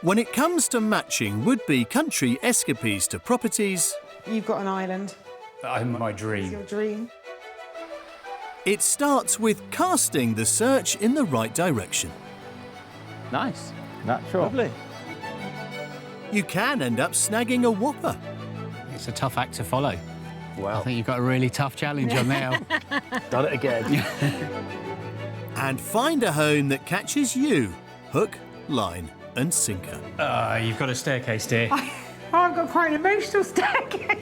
When it comes to matching would-be country escapees to properties, You've got an island. My It's dream. your dream. it starts with casting the search in the right direction. Nice. Natural. Lovely. You can end up snagging a whopper. It's a tough act to follow. Wow. I think you've got a really tough challenge on there. Done it again. And find a home that catches you, hook, line and sinker. You've got a staircase, dear. I've got quite an emotional staircase.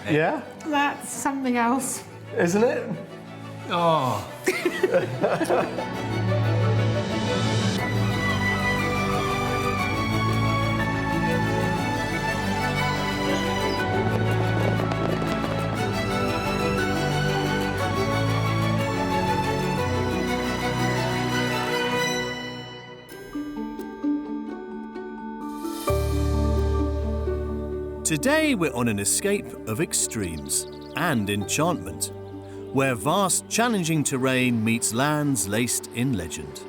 Yeah, That's something else. isn't it? Oh. Today we're on an escape of extremes and enchantment, where vast, challenging terrain meets lands laced in legend.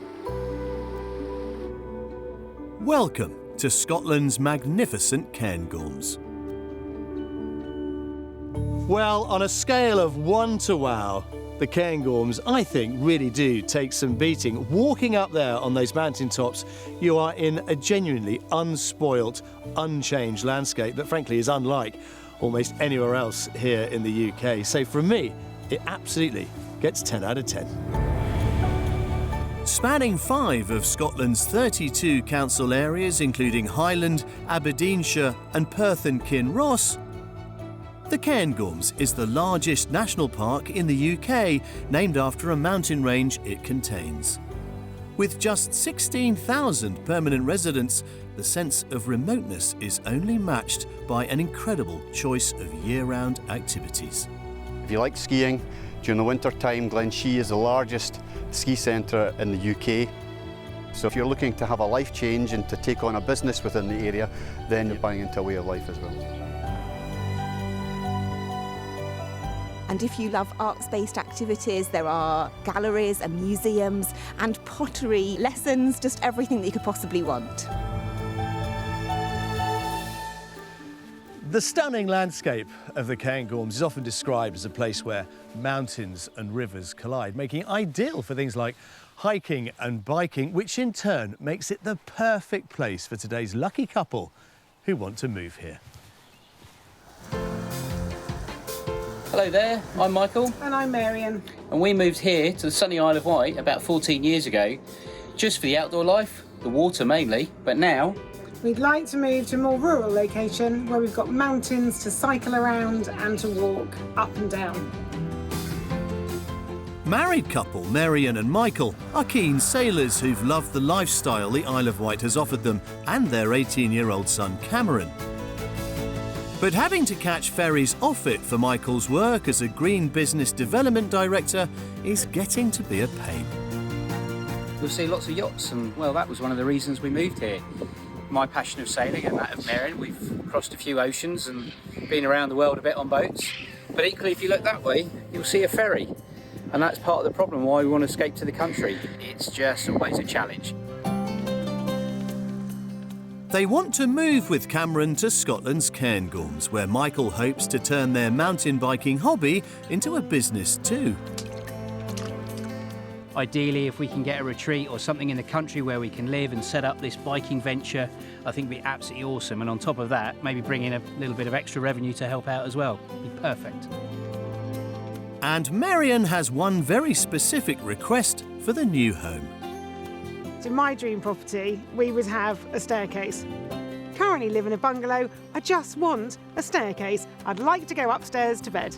Welcome to Scotland's magnificent Cairngorms. Well, on a scale of 1 to wow, the Cairngorms, I think, really do take some beating. Walking up there on those mountaintops, you are in a genuinely unspoilt, unchanged landscape that frankly is unlike almost anywhere else here in the UK. So for me, it absolutely gets 10 out of 10. Spanning 5 of Scotland's 32 council areas, including Highland, Aberdeenshire and Perth and Kinross, the Cairngorms is the largest national park in the UK, named after a mountain range it contains. With just 16,000 permanent residents, the sense of remoteness is only matched by an incredible choice of year-round activities. If you like skiing, during the winter time, Glenshee is the largest ski centre in the UK. So if you're looking to have a life change and to take on a business within the area, then you're buying into a way of life as well. And if you love arts-based activities, there are galleries and museums and pottery lessons, just everything that you could possibly want. The stunning landscape of the Cairngorms is often described as a place where mountains and rivers collide, making it ideal for things like hiking and biking, which in turn makes it the perfect place for today's lucky couple who want to move here. Hello there, I'm Michael, And I'm Marion. and we moved here to the sunny Isle of Wight about 14 years ago, just for the outdoor life, the water mainly, but now We'd like to move to a more rural location where we've got mountains to cycle around and to walk up and down. Married couple Marion and Michael are keen sailors who've loved the lifestyle the Isle of Wight has offered them and their 18-year-old son Cameron. But having to catch ferries off it for Michael's work as a green business development director is getting to be a pain. you'll see lots of yachts, and well, that was one of the reasons we moved here. My passion of sailing and that of Marion, we've crossed a few oceans and been around the world a bit on boats, but equally if you look that way, you'll see a ferry, and that's part of the problem why we want to escape to the country. It's just always a challenge. They want to move with Cameron to Scotland's Cairngorms, where Michael hopes to turn their mountain biking hobby into a business too. Ideally, if we can get a retreat or something in the country where we can live and set up this biking venture, I think it'd be absolutely awesome. And on top of that, maybe bring in a little bit of extra revenue to help out as well. It'd be perfect. And Marion has one very specific request for the new home. In my dream property, we would have a staircase. Currently live in a bungalow. I just want a staircase. I'd like to go upstairs to bed.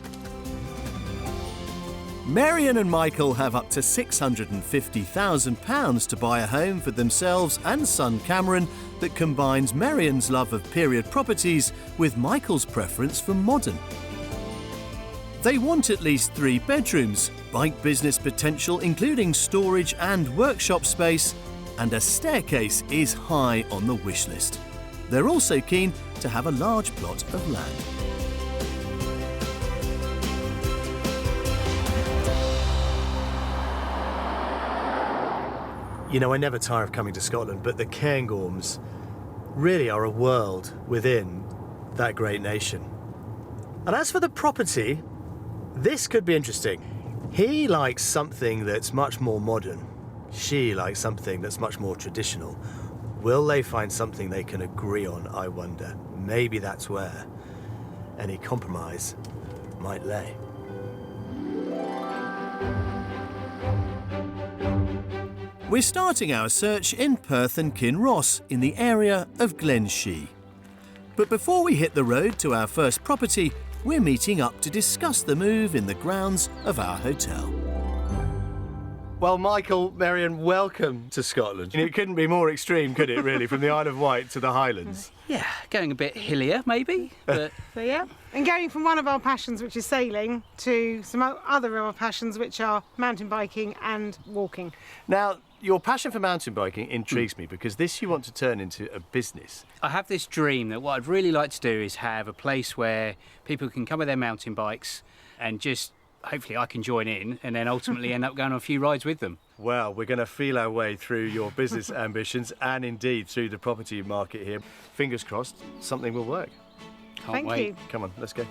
Marion and Michael have up to £650,000 to buy a home for themselves and son Cameron that combines Marion's love of period properties with Michael's preference for modern. They want at least 3 bedrooms, bike business potential including storage and workshop space, and a staircase is high on the wish list. They're also keen to have a large plot of land. You know, I never tire of coming to Scotland, but the Cairngorms really are a world within that great nation. And as for the property, this could be interesting. He likes something that's much more modern. She likes something that's much more traditional. Will they find something they can agree on, I wonder? Maybe that's where any compromise might lay. We're starting our search in Perth and Kinross in the area of Glenshee. But before we hit the road to our first property, we're meeting up to discuss the move in the grounds of our hotel. Well, Michael, Marion, welcome to Scotland. It couldn't be more extreme, could it, really, from the Isle of Wight to the Highlands? Yeah, going a bit hillier, maybe, but So yeah, and going from one of our passions, which is sailing, to some other of our passions, which are mountain biking and walking. Now, your passion for mountain biking intrigues me because this you want to turn into a business. I have this dream that what I'd really like to do is have a place where people can come with their mountain bikes and just, hopefully I can join in and then ultimately end up going on a few rides with them. Well, we're going to feel our way through your business ambitions and indeed through the property market here. Fingers crossed, something will work. Can't Thank wait. you. Come on, let's go.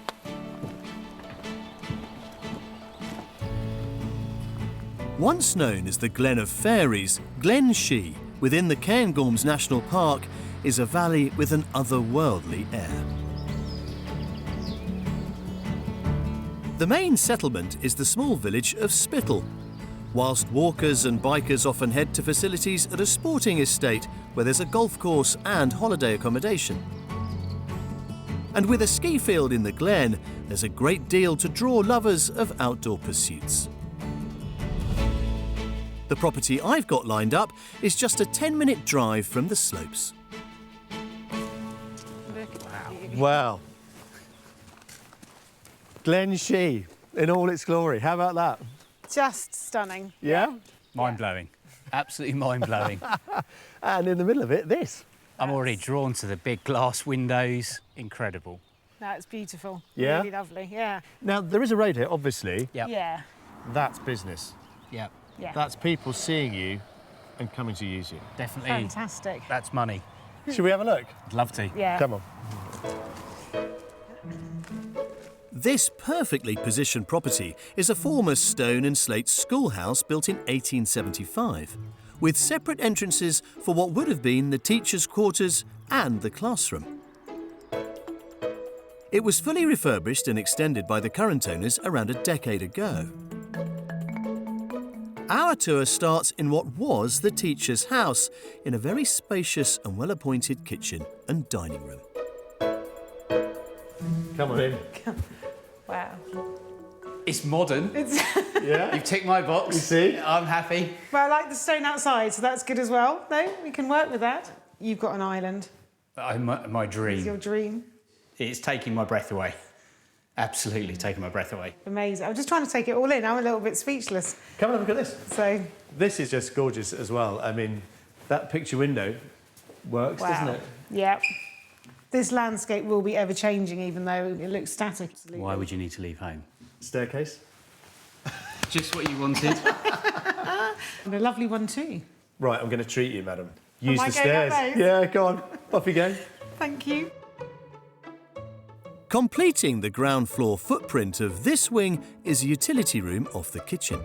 Once known as the Glen of Fairies, Glenshee, within the Cairngorms National Park, is a valley with an otherworldly air. The main settlement is the small village of Spittal, whilst walkers and bikers often head to facilities at a sporting estate where there's a golf course and holiday accommodation. And with a ski field in the glen, there's a great deal to draw lovers of outdoor pursuits. The property I've got lined up is just a 10-minute drive from the slopes. Wow. Glenshee in all its glory. How about that? Just stunning. Yeah? Mind-blowing. Absolutely mind-blowing. And in the middle of it, this. I'm already drawn to the big glass windows. Incredible. No, it's beautiful. Yeah? Really lovely. Yeah. Now, there is a road here, obviously. Yep. Yeah. That's business. Yep. Yeah. That's people seeing you and coming to use you. Definitely. Fantastic. That's money. Should we have a look? I'd love to. Yeah. Come on. This perfectly positioned property is a former stone and slate schoolhouse built in 1875, with separate entrances for what would have been the teachers' quarters and the classroom. It was fully refurbished and extended by the current owners around a decade ago. Our tour starts in what was the teacher's house, in a very spacious and well-appointed kitchen and dining room. Come on in. Wow. It's modern. Yeah? You've ticked my box. You see? I'm happy. Well, I like the stone outside, so that's good as well. No, we can work with that. You've got an island. My It's dream. your dream. It's taking my breath away. Absolutely taking my breath away. Amazing. I'm just trying to take it all in. I'm a little bit speechless. Come and look at this. So, This is just gorgeous as well. I mean, that picture window works, wow. doesn't it? Yep. This landscape will be ever changing, even though it looks static. Why would you need to leave home? Staircase. Just what you wanted. And a lovely one too. Right, I'm going to treat you, madam. Use I the going up stairs. those? Yeah, go on. Off you go. Thank you. Completing the ground floor footprint of this wing is a utility room off the kitchen.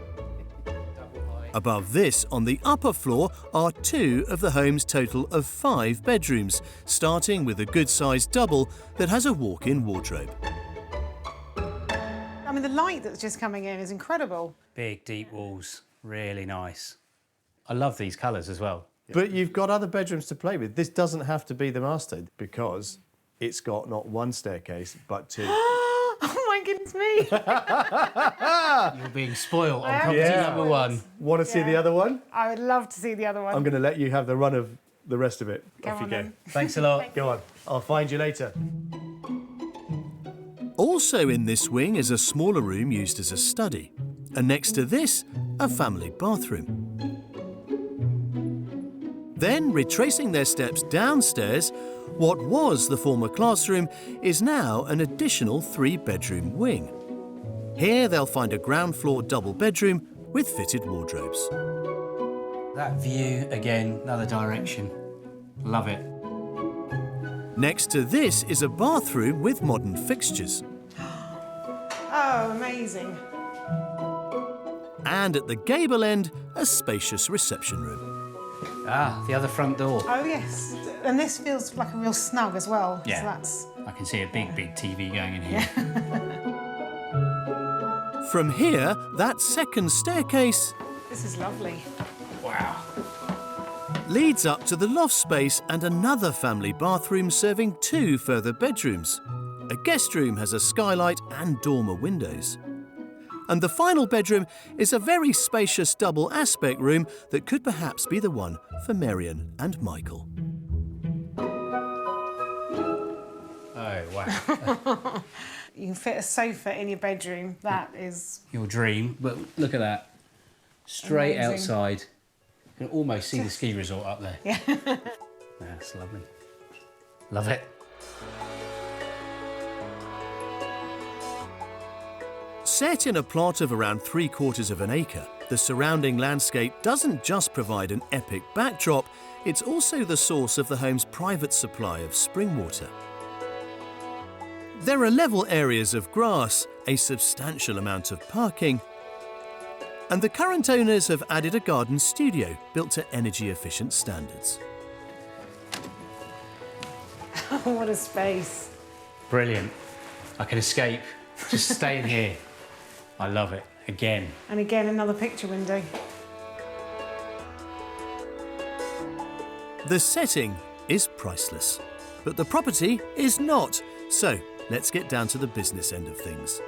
Above this, on the upper floor, are 2 of the home's total of 5 bedrooms, starting with a good-sized double that has a walk-in wardrobe. I mean, the light that's just coming in is incredible. Big, deep walls. Really nice. I love these colours as well. But you've got other bedrooms to play with. This doesn't have to be the master because it's got not 1 staircase, but 2. Oh my goodness me. You're being spoiled on property Yeah. number 1. Want to see the other one? I would love to see the other one. I'm going to let you have the run of the rest of it. Go Off you on go. then. Thanks a lot. Go on. I'll find you later. Also in this wing is a smaller room used as a study, and next to this, a family bathroom. Then, retracing their steps downstairs, what was the former classroom is now an additional 3-bedroom wing. Here they'll find a ground floor double bedroom with fitted wardrobes. That view, again, another direction. Love it. Next to this is a bathroom with modern fixtures. Oh, amazing. And at the gable end, a spacious reception room. Ah, the other front door. Oh, yes. And this feels like a real snug as well. Yeah. So that's... I can see a big TV going in here. From here, that second staircase This is lovely. Wow. leads up to the loft space and another family bathroom serving 2 further bedrooms. A guest room has a skylight and dormer windows. And the final bedroom is a very spacious double aspect room that could perhaps be the one for Marion and Michael. Oh, wow. You can fit a sofa in your bedroom. That is... Your dream. But look at that. Straight Amazing. outside. You can almost see the ski resort up there. Yeah. That's lovely. Love it. Set in a plot of around 3/4 of an acre, the surrounding landscape doesn't just provide an epic backdrop, it's also the source of the home's private supply of spring water. There are level areas of grass, a substantial amount of parking, and the current owners have added a garden studio built to energy-efficient standards. What a space. Brilliant. I can escape. Just staying here. I love it. Again. And again, another picture window. The setting is priceless, but the property is not. So let's get down to the business end of things.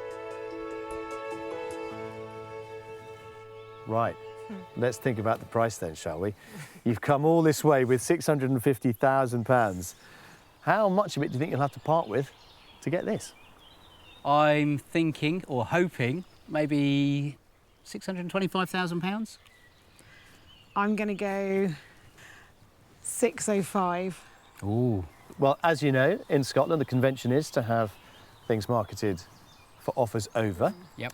Right. Let's think about the price then, shall we? You've come all this way with £650,000. How much of it do you think you'll have to part with to get this? I'm thinking or hoping maybe £625,000. I'm going to go 605. Ooh. Well, as you know, in Scotland, the convention is to have things marketed for offers over. Yep.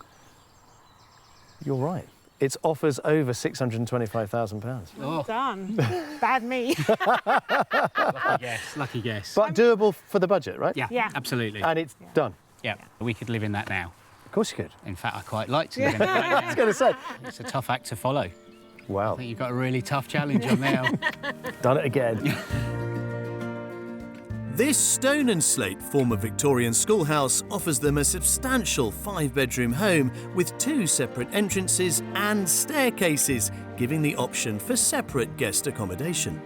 You're right. It's offers over £625,000. Oh, Done. Bad me. lucky guess. Lucky guess. But doable for the budget, right? Yeah, Yeah. absolutely. And it's done. Yeah, we could live in that now. Of course you could. In fact, I quite like to live in it right I was going to say. now. It's a tough act to follow. I Wow. think you've got a really tough challenge on there. Done it again. This stone and slate former Victorian schoolhouse offers them a substantial 5-bedroom home with 2 separate entrances and staircases, giving the option for separate guest accommodation.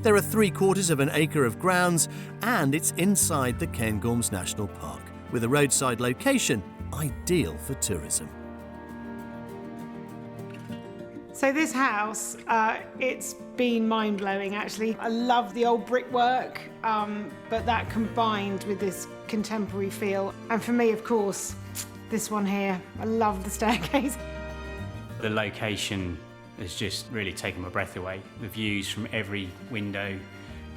There are 3/4 of an acre of grounds and it's inside the Cairngorms National Park, with a roadside location ideal for tourism. So this house, it's been mind-blowing actually. I love the old brickwork, but that combined with this contemporary feel. And for me, of course, this one here. I love the staircase. The location has just really taken my breath away. The views from every window,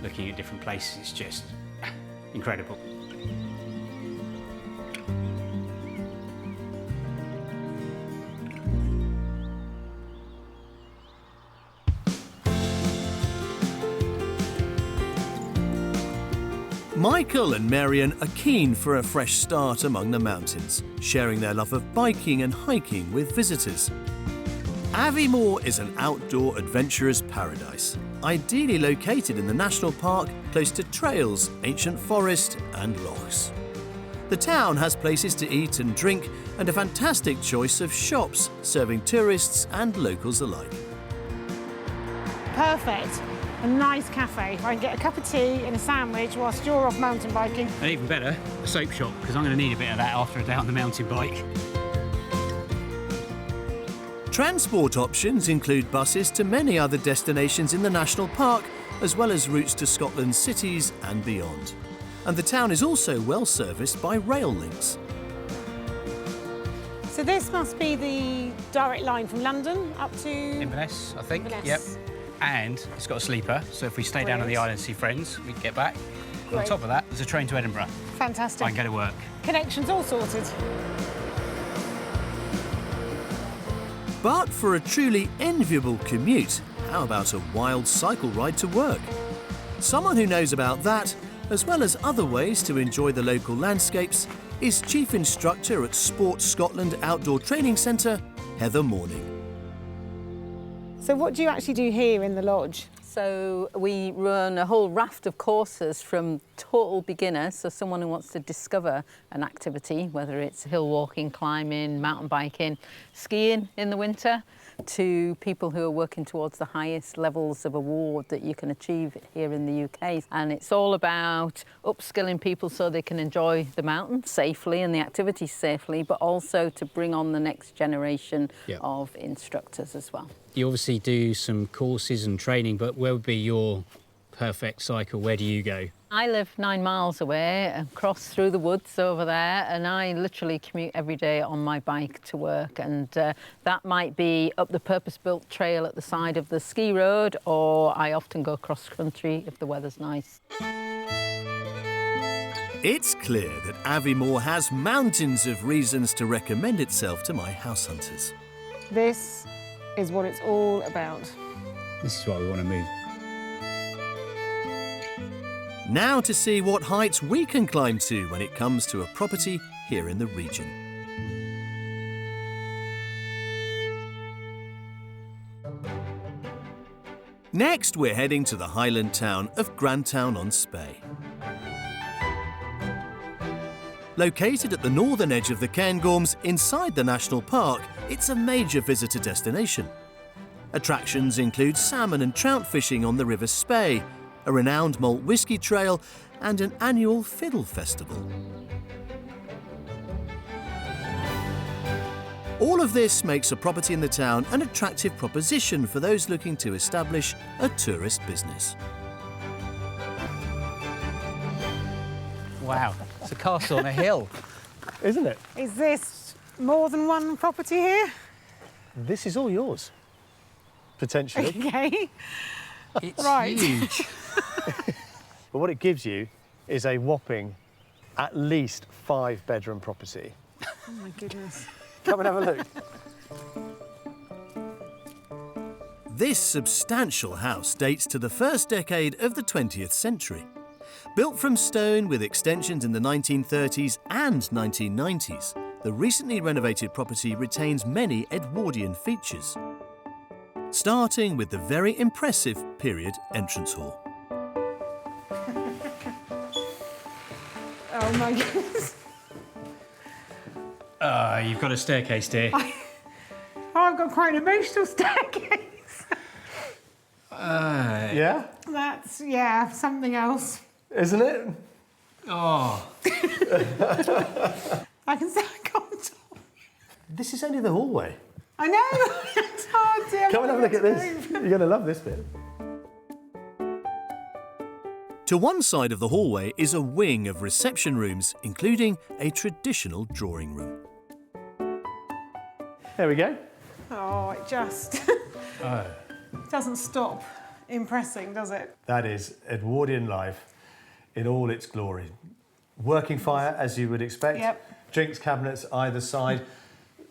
looking at different places, it's just incredible. Michael and Marion are keen for a fresh start among the mountains, sharing their love of biking and hiking with visitors. Aviemore is an outdoor adventurer's paradise, ideally located in the national park close to trails, ancient forest and lochs. The town has places to eat and drink and a fantastic choice of shops serving tourists and locals alike. Perfect. A nice cafe. I can get a cup of tea and a sandwich whilst you're off mountain biking. And even better, a soap shop, because I'm going to need a bit of that after a day on the mountain bike. Transport options include buses to many other destinations in the national park, as well as routes to Scotland's cities and beyond. And the town is also well serviced by rail links. So this must be the direct line from London up to... Inverness, I think. Inverness. Yep. And it's got a sleeper, so if we stay down on the Brilliant. island and see friends, we can get back. And on Great. top of that, there's a train to Edinburgh. Fantastic. I can go to work. Connections all sorted. But for a truly enviable commute, how about a wild cycle ride to work? Someone who knows about that as well as other ways to enjoy the local landscapes, is Chief Instructor at Sports Scotland Outdoor Training Centre, Heather Morning. So what do you actually do here in the lodge? So we run a whole raft of courses from total beginner, so someone who wants to discover an activity, whether it's hill walking, climbing, mountain biking, skiing in the winter, to people who are working towards the highest levels of award that you can achieve here in the UK. And it's all about upskilling people so they can enjoy the mountain safely and the activities safely, but also to bring on the next generation of instructors as well. You obviously do some courses and training, but where would be your perfect cycle? Where do you go? I live 9 miles away and cross through the woods over there, and I literally commute every day on my bike to work, and that might be up the purpose-built trail at the side of the ski road, or I often go cross-country if the weather's nice. It's clear that Aviemore has mountains of reasons to recommend itself to my house hunters. This is what it's all about. This is why we want to move. Now to see what heights we can climb to when it comes to a property here in the region. Next, we're heading to the Highland town of Grantown-on-Spey. Located at the northern edge of the Cairngorms inside the national park, it's a major visitor destination. Attractions include salmon and trout fishing on the River Spey, a renowned malt whisky trail, and an annual fiddle festival. All of this makes a property in the town an attractive proposition for those looking to establish a tourist business. Wow, it's a castle on a hill. Isn't it? Is this more than one property here? This is all yours, potentially. Okay. It's Right. huge. But what it gives you is a whopping at least 5-bedroom property. Oh my goodness. Come and have a look. This substantial house dates to the first decade of the 20th century. Built from stone with extensions in the 1930s and 1990s, the recently renovated property retains many Edwardian features, starting with the very impressive period entrance hall. Oh my goodness. You've got a staircase, dear. Oh, I've got quite an emotional staircase. Yeah? That's, something else. Isn't it? Oh, I can say I can't talk. This is only the hallway. I know. It's hard to. Come and have a look at this. You're going to love this bit. To one side of the hallway is a wing of reception rooms, including a traditional drawing room. There we go. Oh, it just doesn't stop impressing, does it? That is Edwardian life in all its glory. Working fire, as you would expect. Yep. Drinks cabinets either side.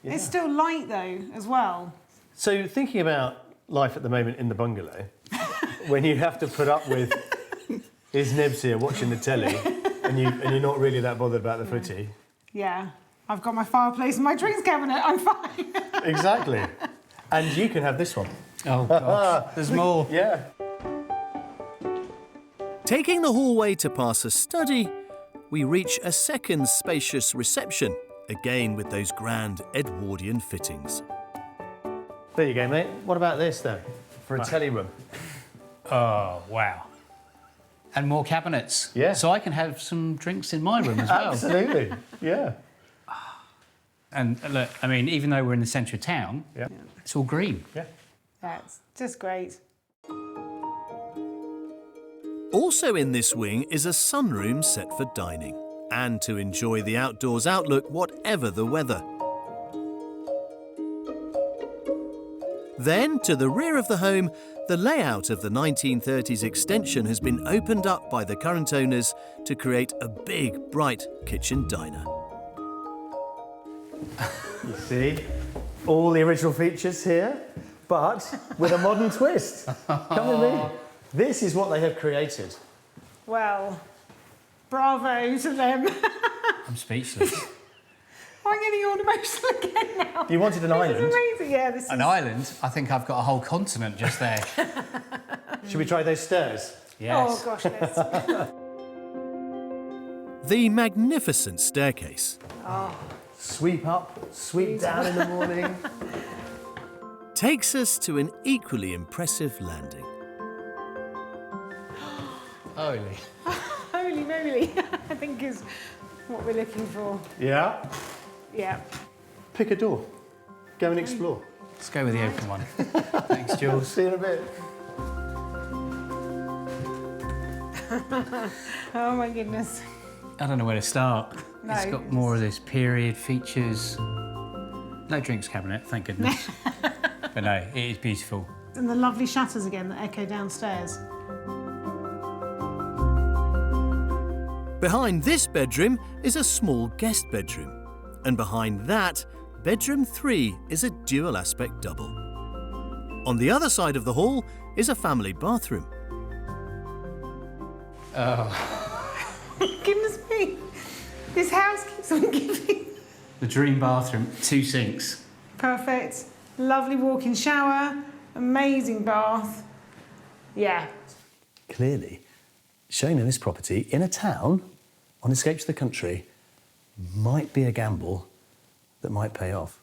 Yeah. It's still light though, as well. So thinking about life at the moment in the bungalow, when you have to put up with his nibs here watching the telly, and you're not really that bothered about the footy. Yeah, I've got my fireplace and my drinks cabinet. I'm fine. Exactly. And you can have this one. oh gosh, there's more. Yeah. Taking the hallway to past a study, we reach a second spacious reception, again with those grand Edwardian fittings. There you go, mate. What about this, then, for a telly room? Oh, wow. And more cabinets. Yeah. So I can have some drinks in my room as well. Absolutely, yeah. And look, I mean, even though we're in the centre of town, Yeah. it's all green. Yeah. That's just great. Also in this wing is a sunroom set for dining and to enjoy the outdoors outlook whatever the weather. Then, to the rear of the home, the layout of the 1930s extension has been opened up by the current owners to create a big, bright kitchen diner. You see, all the original features here, but with a modern twist. Come with me. This is what they have created. Well, bravo to them. I'm speechless. I'm getting all emotional again now. You wanted an This island? is amazing, yeah. This An is... island? I think I've got a whole continent just there. Should we try those stairs? Yes. Oh gosh, let's... The magnificent staircase Sweep up, sweep down in the morning. takes us to an equally impressive landing. Holy. Holy moly, I think is what we're looking for. Yeah. Yeah. Pick a door. Go and explore. Let's go with the open one. Thanks, Jules. See you in a bit. Oh my goodness. I don't know where to start. No, It's got more of this period features. No drinks cabinet, thank goodness. But no, it is beautiful. And the lovely shutters again that echo downstairs. Behind this bedroom is a small guest bedroom. And behind that, bedroom 3 is a dual aspect double. On the other side of the hall is a family bathroom. Goodness me. This house keeps on giving. The dream bathroom, 2 sinks. Perfect. Lovely walk-in shower. Amazing bath. Yeah. Clearly, showing them this property in a town on escape to the country might be a gamble that might pay off.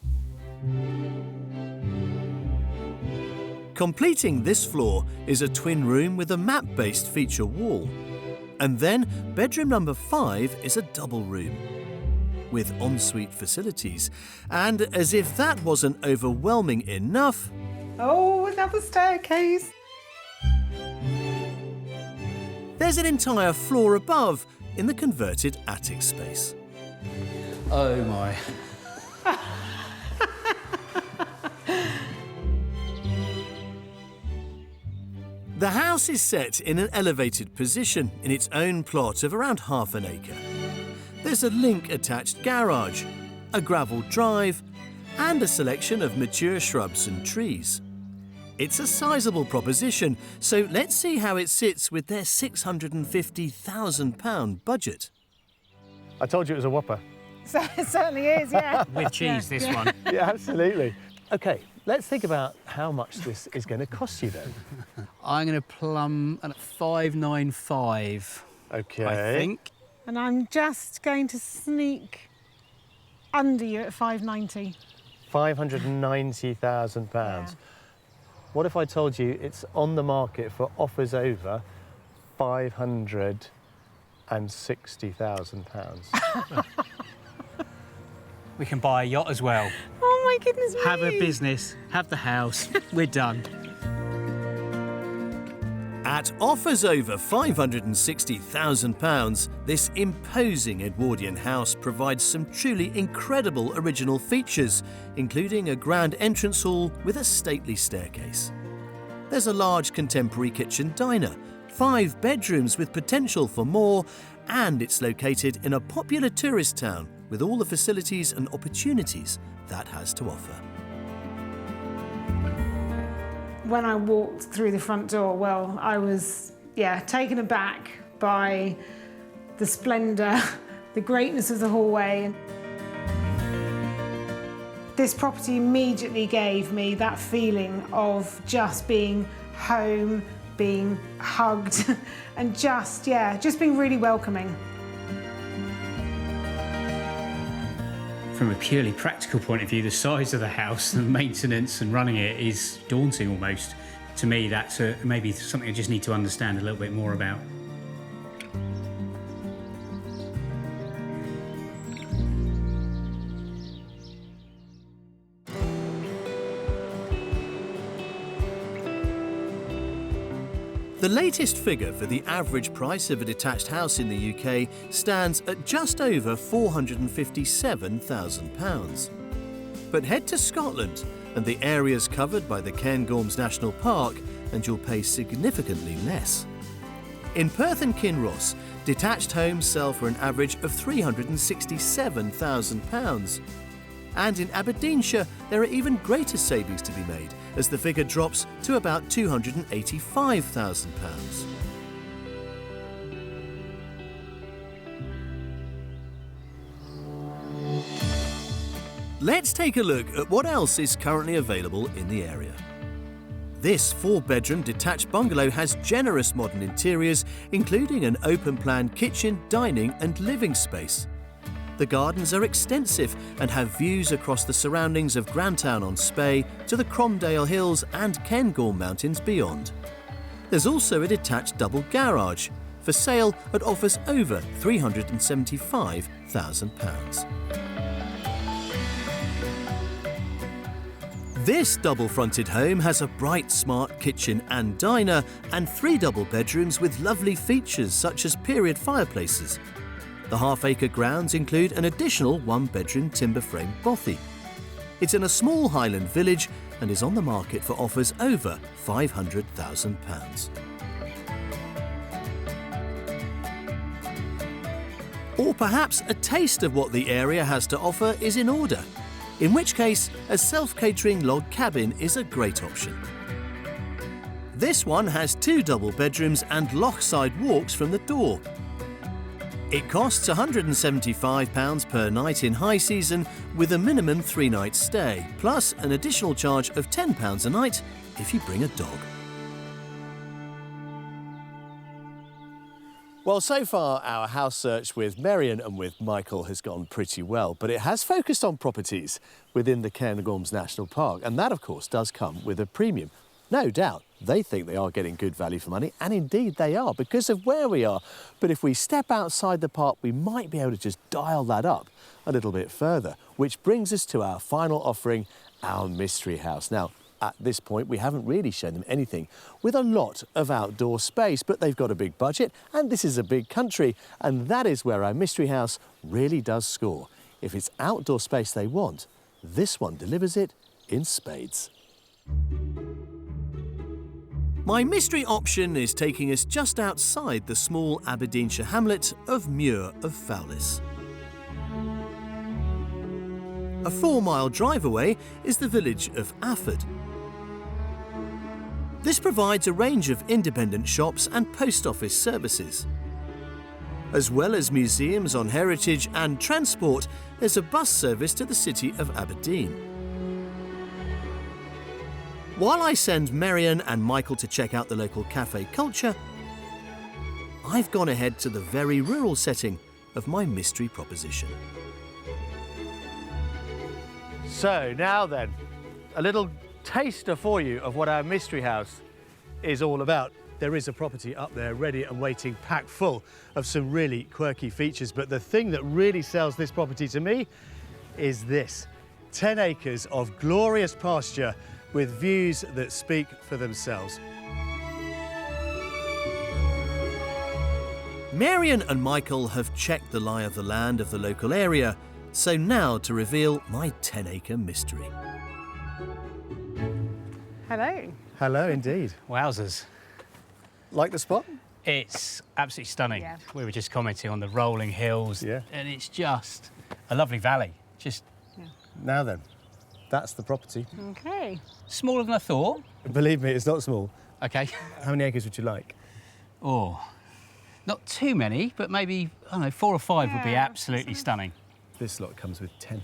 Completing this floor is a twin room with a map-based feature wall. And then bedroom number 5 is a double room with ensuite facilities. And as if that wasn't overwhelming enough, Oh, another staircase. there's an entire floor above in the converted attic space. Oh my. The house is set in an elevated position in its own plot of around half an acre. There's a link-attached garage, a gravel drive, and a selection of mature shrubs and trees. It's a sizable proposition, so let's see how it sits with their £650,000 budget. I told you it was a whopper. So it certainly is, yeah. With cheese, this one. Yeah, absolutely. OK, let's think about how much this is going to cost you then. I'm going to plumb at 595. OK. I think. And I'm just going to sneak under you at 590. £590,000. Yeah. What if I told you it's on the market for offers over £560,000? We can buy a yacht as well. Oh my goodness me. Have a business, have the house, we're done. At offers over £560,000, this imposing Edwardian house provides some truly incredible original features, including a grand entrance hall with a stately staircase. There's a large contemporary kitchen diner, 5 bedrooms with potential for more, and it's located in a popular tourist town with all the facilities and opportunities that has to offer. When I walked through the front door, well, I was, taken aback by the splendour, the greatness of the hallway. This property immediately gave me that feeling of just being home, being hugged, and just being really welcoming. From a purely practical point of view, the size of the house and maintenance and running it is daunting almost. To me, that's maybe something I just need to understand a little bit more about. The latest figure for the average price of a detached house in the UK stands at just over £457,000. But head to Scotland and the areas covered by the Cairngorms National Park and you'll pay significantly less. In Perth and Kinross, detached homes sell for an average of £367,000. And in Aberdeenshire, there are even greater savings to be made, as the figure drops to about £285,000. Let's take a look at what else is currently available in the area. This 4-bedroom detached bungalow has generous modern interiors, including an open-plan kitchen, dining and living space. The gardens are extensive and have views across the surroundings of Grantown-on-Spey to the Cromdale Hills and Cairngorms Mountains beyond. There's also a detached double garage, for sale at offers over £375,000. This double-fronted home has a bright, smart kitchen and diner and 3 double bedrooms with lovely features such as period fireplaces. The half-acre grounds include an additional 1-bedroom timber-frame bothy. It's in a small Highland village and is on the market for offers over £500,000. Or perhaps a taste of what the area has to offer is in order, in which case a self-catering log cabin is a great option. This one has 2 double bedrooms and lochside walks from the door. It costs £175 per night in high season with a minimum 3-night stay, plus an additional charge of £10 a night if you bring a dog. Well, so far our house search with Marion and with Michael has gone pretty well, but it has focused on properties within the Cairngorms National Park, and that, of course, does come with a premium. No doubt, they think they are getting good value for money, and indeed they are, because of where we are. But if we step outside the park, we might be able to just dial that up a little bit further, which brings us to our final offering, our mystery house. Now, at this point, we haven't really shown them anything with a lot of outdoor space, but they've got a big budget and this is a big country, and that is where our mystery house really does score. If it's outdoor space they want, this one delivers it in spades. My mystery option is taking us just outside the small Aberdeenshire hamlet of Muir of Fowlis. A 4-mile drive away is the village of Afford. This provides a range of independent shops and post office services. As well as museums on heritage and transport, there's a bus service to the city of Aberdeen. While I send Marion and Michael to check out the local cafe culture, I've gone ahead to the very rural setting of my mystery proposition. So now then, a little taster for you of what our mystery house is all about. There is a property up there ready and waiting, packed full of some really quirky features, but the thing that really sells this property to me is this: 10 acres of glorious pasture with views that speak for themselves. Marion and Michael have checked the lie of the land of the local area, so now to reveal my 10-acre mystery. Hello. Hello, indeed. Wowzers. Like the spot? It's absolutely stunning. Yeah. We were just commenting on the rolling hills, Yeah. and it's just a lovely valley. Just Now then, that's the property. Okay. smaller than I thought. Believe me, it's not small. Okay. How many acres would you like? Oh, not too many, but maybe, I don't know, 4 or 5 would be Yeah, absolutely stunning. This lot comes with 10.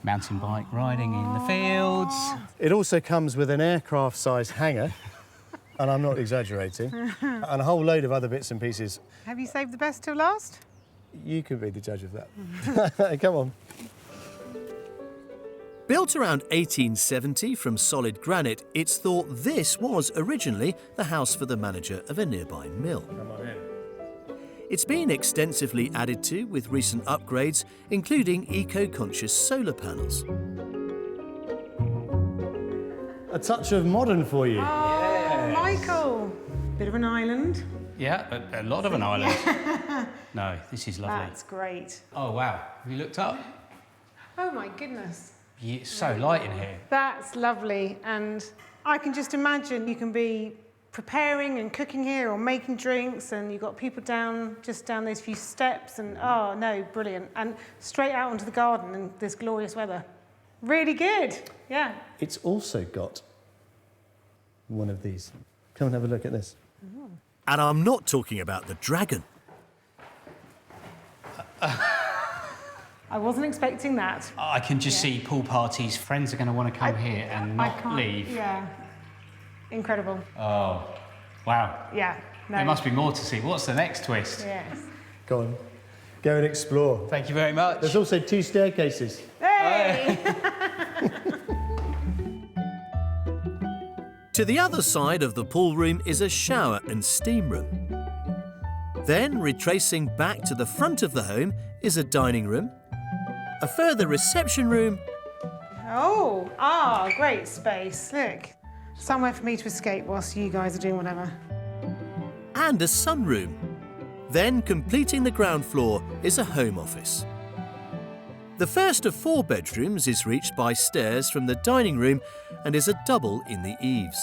Mountain bike riding in the fields. It also comes with an aircraft-sized hangar, and I'm not exaggerating, and a whole load of other bits and pieces. Have you saved the best till last? You can be the judge of that. Come on. Built around 1870 from solid granite, it's thought this was originally the house for the manager of a nearby mill. Come on in. It's been extensively added to with recent upgrades, including eco-conscious solar panels. A touch of modern for you. Oh, Michael. Bit of an island. Yeah, a lot of an island. No, this is lovely. That's great. Oh, wow. Have you looked up? Oh, my goodness. Yeah, it's so light in here. That's lovely. And I can just imagine you can be preparing and cooking here or making drinks, and you've got people just down those few steps, and oh, no, brilliant. And straight out onto the garden in this glorious weather. Really good. Yeah. It's also got one of these. Come and have a look at this. And I'm not talking about the dragon. I wasn't expecting that. I can just see pool parties. Friends are going to want to come here and not leave. Yeah. Incredible. Oh, wow. Yeah. No. There must be more to see. What's the next twist? Yes. Go on, go and explore. Thank you very much. There's also 2 staircases. Hey! To the other side of the pool room is a shower and steam room. Then, retracing back to the front of the home, is a dining room, a further reception room, Great space. Look, somewhere for me to escape whilst you guys are doing whatever. and a sunroom. Then, completing the ground floor, is a home office. The first of 4 bedrooms is reached by stairs from the dining room and is a double in the eaves.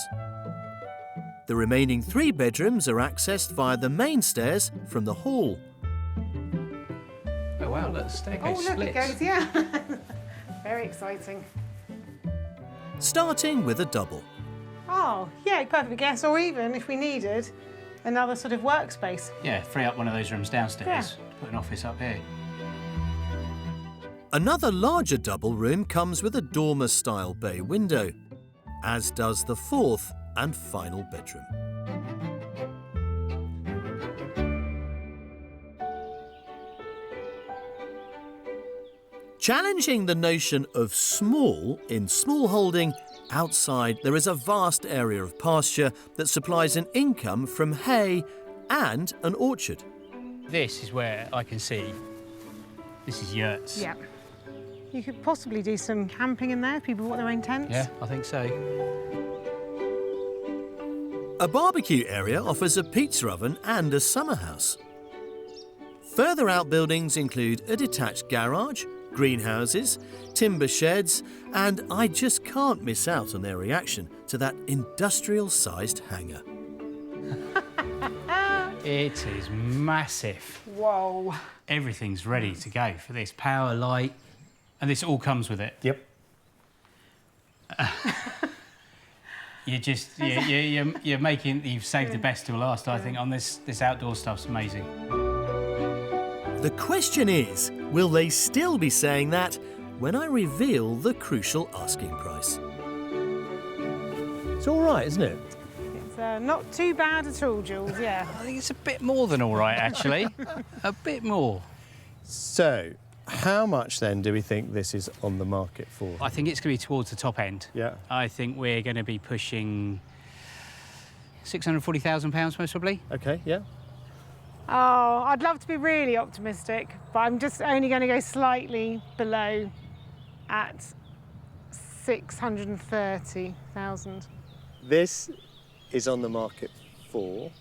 The remaining 3 bedrooms are accessed via the main stairs from the hall. Oh, wow, look, the staircase Look, it splits. goes, yeah. Very exciting. Starting with a double. Oh, yeah, perfect guess. Or even, if we needed, another sort of workspace. Yeah, free up one of those rooms downstairs. Put an office up here. Another larger double room comes with a dormer-style bay window, as does the 4th and final bedroom. Challenging the notion of small in small holding, outside there is a vast area of pasture that supplies an income from hay and an orchard. This is where I can see, this is yurts. Yeah. You could possibly do some camping in there. People want their own tents. Yeah, I think so. A barbecue area offers a pizza oven and a summer house. Further outbuildings include a detached garage, greenhouses, timber sheds, and I just can't miss out on their reaction to that industrial-sized hangar. It is massive. Whoa. Everything's ready to go for this. Power, light, and this all comes with it. Yep. You've saved the best till last, I think, on this outdoor stuff's amazing. The question is, will they still be saying that when I reveal the crucial asking price? It's all right, isn't it? It's not too bad at all, Jules, yeah. I think it's a bit more than all right, actually. A bit more. So, how much then do we think this is on the market for? I think it's going to be towards the top end. Yeah. I think we're going to be pushing £640,000 most probably. Okay, yeah. Oh, I'd love to be really optimistic, but I'm just only going to go slightly below at 630,000. This is on the market for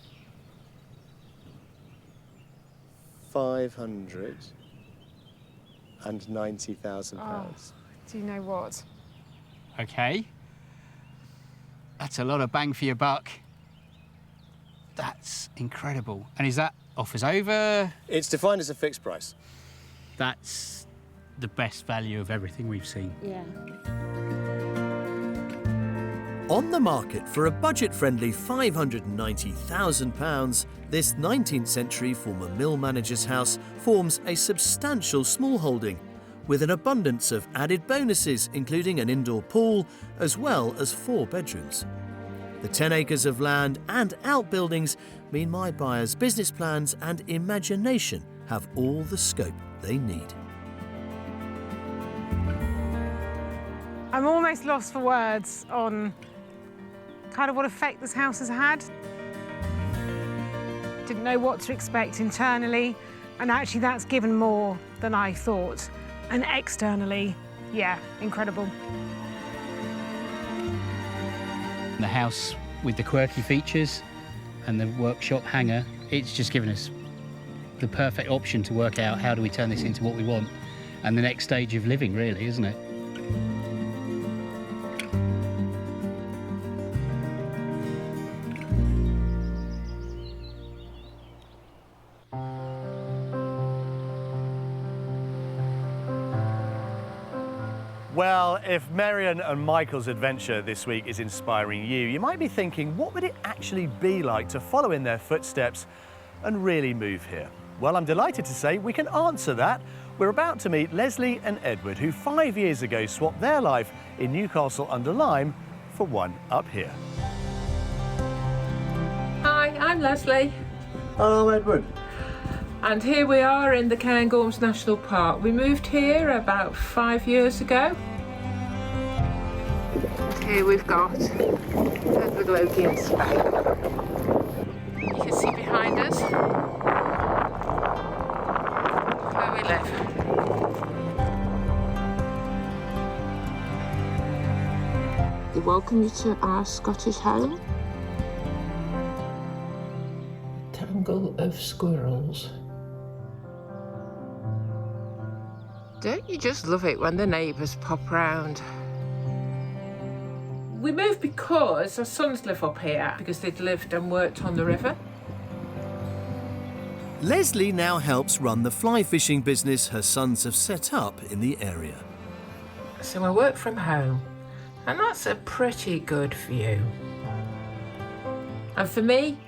£590,000. Do you know what? Okay. That's a lot of bang for your buck. That's incredible. And is that offers over? It's defined as a fixed price. That's the best value of everything we've seen. Yeah. On the market for a budget-friendly £590,000, this 19th century former mill manager's house forms a substantial small holding, with an abundance of added bonuses including an indoor pool as well as 4 bedrooms. The 10 acres of land and outbuildings mean my buyer's business plans and imagination have all the scope they need. I'm almost lost for words on kind of what effect this house has had. Didn't know what to expect internally, and actually that's given more than I thought. And externally, yeah, incredible. The house with the quirky features and the workshop hangar, it's just given us the perfect option to work out how do we turn this into what we want and the next stage of living, really, isn't it? Well, if Marion and Michael's adventure this week is inspiring you, you might be thinking, what would it actually be like to follow in their footsteps and really move here? Well, I'm delighted to say we can answer that We're about to meet Leslie and Edward, who 5 years ago swapped their life in Newcastle-under-Lyme for one up here. Hi, I'm Leslie. Hello, Edward. And here we are in the Cairngorms National Park. We moved here about 5 years ago. And here we've got the Lothian Spec. You can see behind us where we live. We welcome you to our Scottish home. Tangle of squirrels. Don't you just love it when the neighbours pop round? We moved because our sons live up here, because they'd lived and worked on the river. Leslie now helps run the fly fishing business her sons have set up in the area. So I work from home, and that's a pretty good view. And for me,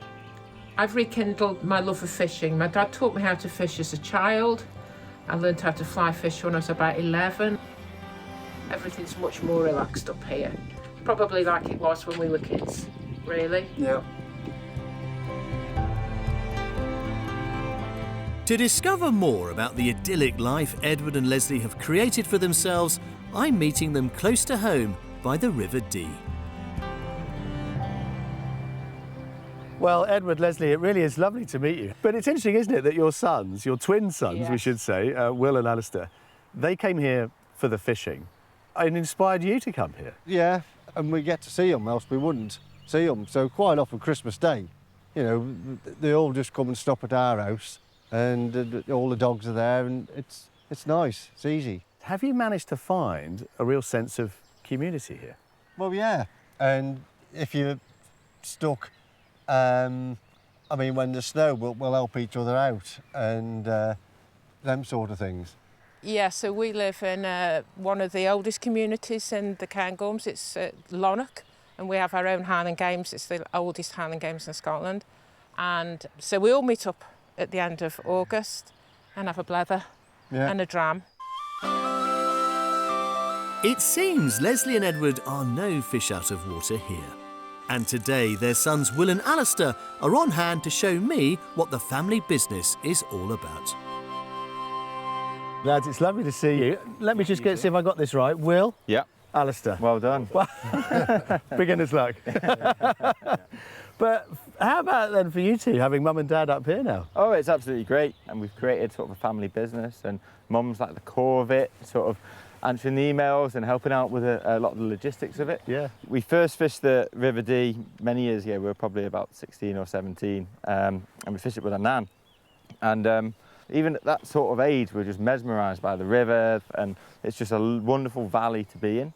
I've rekindled my love of fishing. My dad taught me how to fish as a child. I learned how to fly fish when I was about 11. Everything's much more relaxed up here. Probably like it was when we were kids, really. Yeah. To discover more about the idyllic life Edward and Leslie have created for themselves, I'm meeting them close to home by the River Dee. Well, Edward, Leslie, it really is lovely to meet you. But it's interesting, isn't it, that your sons, your twin sons, Yes. we should say, Will and Alistair, they came here for the fishing and inspired you to come here. Yeah, and we get to see them, else we wouldn't see them. So quite often Christmas Day, you know, they all just come and stop at our house, and all the dogs are there, and it's nice, it's easy. Have you managed to find a real sense of community here? Well, yeah, and if you're stuck, I mean, when there's snow, we'll help each other out, and them sort of things. Yeah, so we live in one of the oldest communities in the Cairngorms. It's Lonnock, and we have our own Highland Games. It's the oldest Highland Games in Scotland. And so we all meet up at the end of August and have a blether and a dram. It seems Leslie and Edward are no fish out of water here. And today their sons Will and Alistair are on hand to show me what the family business is all about. Lads, it's lovely to see you. Let me just see if I got this right. Will? Yeah. Alistair? Well done. Beginner's luck. But how about then for you two, having mum and dad up here now? Oh, it's absolutely great. And we've created sort of a family business, and mum's like the core of it, sort of answering the emails and helping out with a lot of the logistics of it. Yeah. We first fished the River Dee many years ago. We were probably about 16 or 17, and we fished it with a nan. And even at that sort of age, we were just mesmerised by the river, and it's just a wonderful valley to be in.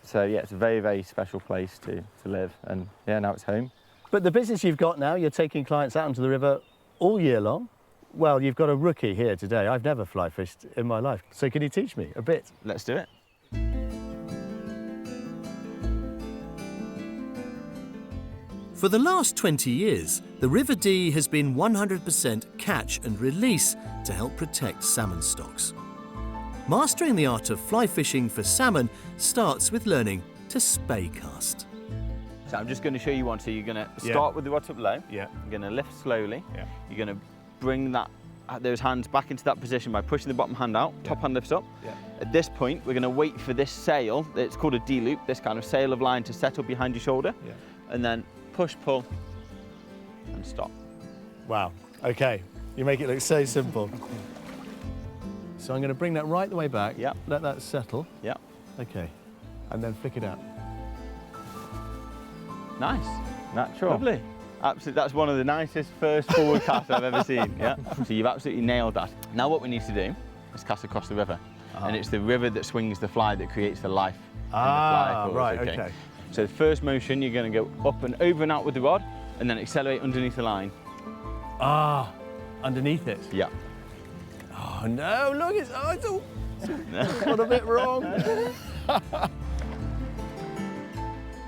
So yeah, it's a very, very special place to live, and yeah, now it's home. But the business you've got now, you're taking clients out onto the river all year long. Well, you've got a rookie here today. I've never fly fished in my life. So can you teach me a bit? Let's do it. For the last 20 years, the River Dee has been 100% catch and release to help protect salmon stocks. Mastering the art of fly fishing for salmon starts with learning to spey cast. So I'm just going to show you one. So you're going to start with the rod up low. Yeah. You're going to lift slowly. Yeah. You're going to bring those hands back into that position by pushing the bottom hand out. Yeah. Top hand lifts up. Yeah. At this point, we're going to wait for this sail. It's called a D-loop. This kind of sail of line to settle behind your shoulder. Yeah. And then push, pull, and stop. Wow. Okay. You make it look so simple. So I'm going to bring that right the way back. Yeah. Let that settle. Yeah. Okay. And then flick it out. Nice. Natural. Lovely. Absolutely. That's one of the nicest first forward casts I've ever seen. Yeah. So you've absolutely nailed that. Now what we need to do is cast across the river. And it's the river that swings the fly that creates the life. in the fly, of course, right, okay. So the first motion, you're going to go up and over and out with the rod, and then accelerate underneath the line. Ah, underneath it. Yeah. Oh no, look, it's all got a bit wrong.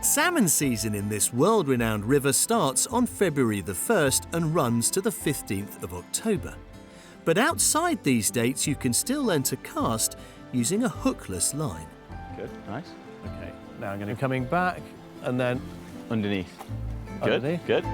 Salmon season in this world-renowned river starts on February the 1st and runs to the 15th of October. But outside these dates, you can still learn to cast using a hookless line. Good, nice. Okay, now I'm going to coming back and then Underneath. Good, Underneath. good.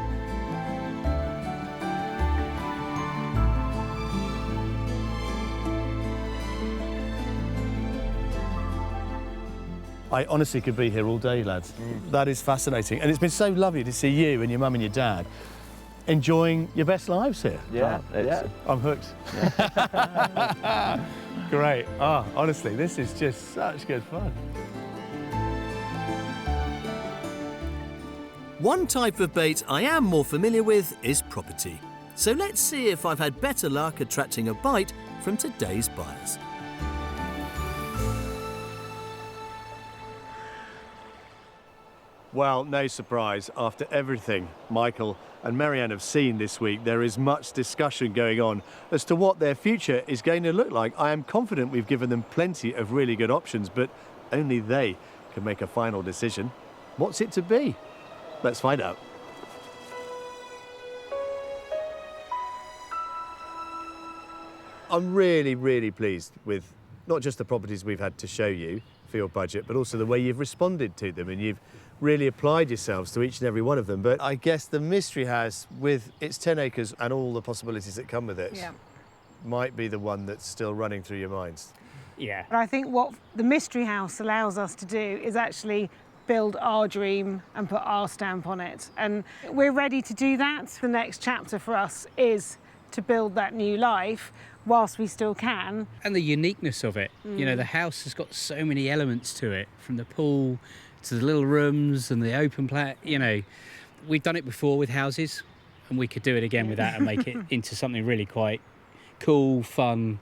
I honestly could be here all day, lads. That is fascinating. And it's been so lovely to see you and your mum and your dad enjoying your best lives here. Yeah, I'm hooked. Great. Honestly, this is just such good fun. One type of bait I am more familiar with is property. So let's see if I've had better luck attracting a bite from today's buyers. Well, no surprise, after everything Michael and Marianne have seen this week, there is much discussion going on as to what their future is going to look like. I am confident we've given them plenty of really good options, but only they can make a final decision. What's it to be? Let's find out. I'm really, really pleased with not just the properties we've had to show you for your budget, but also the way you've responded to them, and you've really applied yourselves to each and every one of them. But I guess the mystery house, with its 10 acres and all the possibilities that come with it, might be the one that's still running through your minds. Yeah. But I think what the mystery house allows us to do is actually build our dream and put our stamp on it. And we're ready to do that. The next chapter for us is to build that new life whilst we still can. And the uniqueness of it. You know, the house has got so many elements to it, from the pool to the little rooms and the open plan. You know, we've done it before with houses, and we could do it again with that and make it into something really quite cool, fun,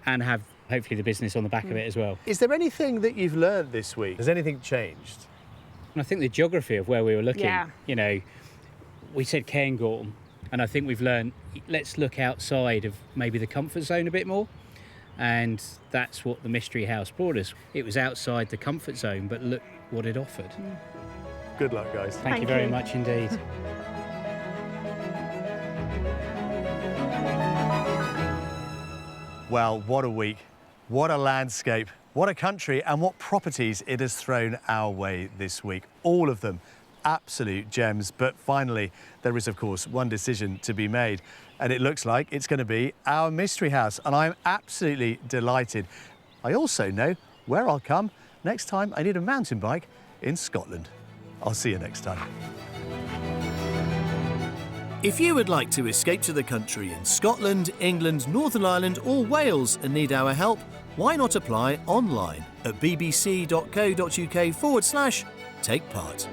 and have hopefully the business on the back of it as well. Is there anything that you've learned this week? Has anything changed? And I think the geography of where we were looking, you know, we said Cairngorms, and I think we've learned, let's look outside of maybe the comfort zone a bit more. And that's what the mystery house brought us. It was outside the comfort zone, but look what it offered. Good luck, guys. Thank you very much indeed. Well, what a week, what a landscape, what a country, and what properties it has thrown our way this week. All of them absolute gems. But finally, there is, of course, one decision to be made, and it looks like it's going to be our mystery house, and I'm absolutely delighted. I also know where I'll come next time I need a mountain bike in Scotland. I'll see you next time. If you would like to escape to the country in Scotland, England, Northern Ireland or Wales and need our help, why not apply online at bbc.co.uk/take part.